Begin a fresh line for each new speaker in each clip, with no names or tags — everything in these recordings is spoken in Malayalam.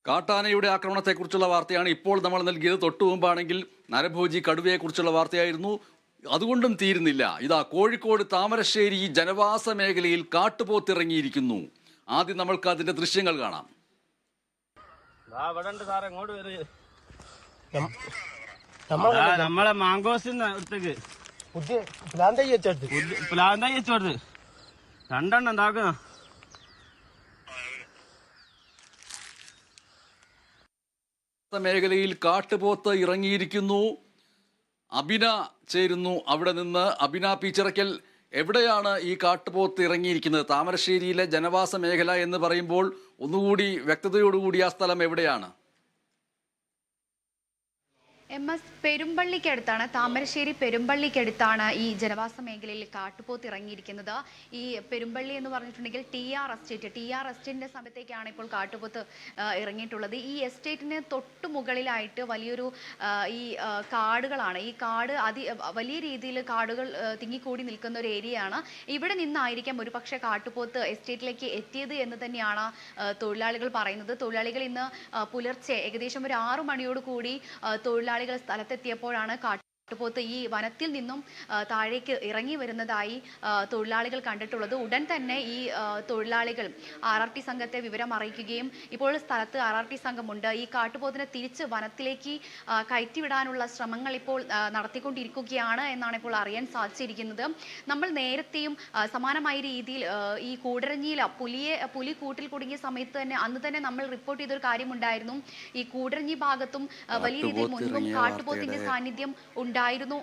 കാട്ടാനയുടെ ആക്രമണത്തെക്കുറിച്ചുള്ള വാർത്തയാണ് ഇപ്പോൾ നമ്മൾ നൽകിയത്. തൊട്ടു മുമ്പാണെങ്കിൽ നരഭോജി കടുവയെക്കുറിച്ചുള്ള വാർത്തയായിരുന്നു. അതുകൊണ്ടും തീരുന്നില്ല. ഇതാ കോഴിക്കോട് താമരശ്ശേരി ജനവാസ മേഖലയിൽ കാട്ടുപോത്തിറങ്ങിയിരിക്കുന്നു. ആദ്യം നമ്മൾക്ക് അതിന്റെ ദൃശ്യങ്ങൾ കാണാം.
നമ്മളെ മാങ്കോസിന്ന് അടുത്തേക്ക് പ്ലാന്തായി വെച്ചോടുത്ത് രണ്ടെണ്ണം എന്താക്കുന്ന
മേഖലയിൽ കാട്ടുപോത്ത് ഇറങ്ങിയിരിക്കുന്നു. അബിന ചേരുന്നു അവിടെ നിന്ന്. അബിന പീച്ചിറക്കൽ, എവിടെയാണ് ഈ കാട്ടുപോത്ത് ഇറങ്ങിയിരിക്കുന്നത്? താമരശ്ശേരിയിലെ ജനവാസ മേഖല എന്ന് പറയുമ്പോൾ ഒന്നുകൂടി വ്യക്തതയോടുകൂടി ആ സ്ഥലം എവിടെയാണ്?
MS പെരുമ്പള്ളിക്കടുത്താണ്, താമരശ്ശേരി പെരുമ്പള്ളിക്കടുത്താണ് ഈ ജനവാസ മേഖലയിൽ കാട്ടുപോത്ത് ഇറങ്ങിയിരിക്കുന്നത്. ഈ പെരുമ്പള്ളി എന്ന് പറഞ്ഞിട്ടുണ്ടെങ്കിൽ TR എസ്റ്റേറ്റിന്റെ സമയത്തേക്കാണ് ഇപ്പോൾ കാട്ടുപോത്ത് ഇറങ്ങിയിട്ടുള്ളത്. ഈ എസ്റ്റേറ്റിന് തൊട്ടു മുകളിലായിട്ട് വലിയൊരു ഈ കാടുകളാണ്. ഈ കാട് വലിയ രീതിയിൽ കാടുകൾ തിങ്ങിക്കൂടി നിൽക്കുന്ന ഒരു ഏരിയയാണ്. ഇവിടെ നിന്നായിരിക്കാം ഒരുപക്ഷെ കാട്ടുപോത്ത് എസ്റ്റേറ്റിലേക്ക് എത്തിയത് എന്ന് തന്നെയാണ് തൊഴിലാളികൾ പറയുന്നത്. തൊഴിലാളികൾ ഇന്ന് പുലർച്ചെ ഏകദേശം ഒരു 6 മണിയോട് കൂടി തൊഴിലാളികൾ സ്ഥലത്തെത്തിയപ്പോഴാണ് കാട്ടുപോത്ത് ഈ വനത്തിൽ നിന്നും താഴേക്ക് ഇറങ്ങി വരുന്നതായി തൊഴിലാളികൾ കണ്ടിട്ടുള്ളത്. ഉടൻ തന്നെ ഈ തൊഴിലാളികൾ RRT സംഘത്തെ വിവരം അറിയിക്കുകയും ഇപ്പോൾ സ്ഥലത്ത് RRT സംഘമുണ്ട്. ഈ കാട്ടുപോത്തിനെ തിരിച്ച് വനത്തിലേക്ക് കയറ്റിവിടാനുള്ള ശ്രമങ്ങൾ ഇപ്പോൾ നടത്തിക്കൊണ്ടിരിക്കുകയാണ് എന്നാണ് ഇപ്പോൾ അറിയാൻ സാധിച്ചിരിക്കുന്നത്. നമ്മൾ നേരത്തെയും സമാനമായ രീതിയിൽ ഈ കൂടരഞ്ഞിയില പുലി കൂട്ടിൽ കുടുങ്ങിയ സമയത്ത് തന്നെ അന്ന് തന്നെ നമ്മൾ റിപ്പോർട്ട് ചെയ്തൊരു കാര്യമുണ്ടായിരുന്നു. ഈ കൂടരഞ്ഞി ഭാഗത്തും വലിയ രീതിയിൽ മുൻപും കാട്ടുപോത്തിന്റെ സാന്നിധ്യം ഉണ്ടായിരുന്നു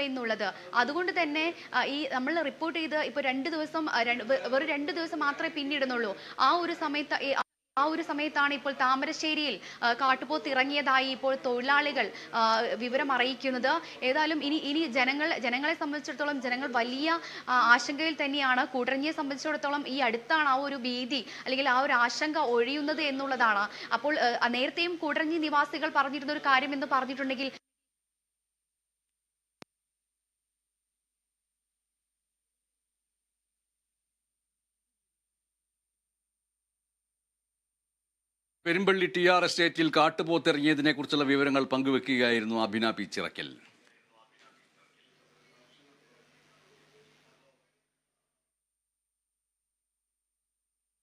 എന്നുള്ളത്. അതുകൊണ്ട് തന്നെ ഈ നമ്മൾ റിപ്പോർട്ട് ചെയ്ത് ഇപ്പോൾ 2 ദിവസം വെറും 2 ദിവസം മാത്രമേ പിന്നിടുന്നുള്ളൂ. ആ ഒരു സമയത്താണ് ഇപ്പോൾ താമരശ്ശേരിയിൽ കാട്ടുപോത്ത് ഇറങ്ങിയതായി ഇപ്പോൾ തൊഴിലാളികൾ വിവരം അറിയിക്കുന്നത്. ഏതായാലും ഇനി ജനങ്ങളെ സംബന്ധിച്ചിടത്തോളം ജനങ്ങൾ വലിയ ആശങ്കയിൽ തന്നെയാണ്. കൂടരഞ്ഞിയെ സംബന്ധിച്ചിടത്തോളം ഈ അടുത്താണ് ആ ഒരു ഭീതി അല്ലെങ്കിൽ ആ ഒരു ആശങ്ക ഒഴിയുന്നത് എന്നുള്ളതാണ്. അപ്പോൾ നേരത്തെയും കൂടരഞ്ഞി നിവാസികൾ പറഞ്ഞിരുന്ന ഒരു കാര്യം എന്ന് പറഞ്ഞിട്ടുണ്ടെങ്കിൽ
പെരുമ്പള്ളി TR എസ്റ്റേറ്റിൽ കാട്ടുപോത്തിറങ്ങിയതിനെ കുറിച്ചുള്ള വിവരങ്ങൾ പങ്കുവെക്കുകയായിരുന്നു അബിന പീച്ചിറക്കൽ.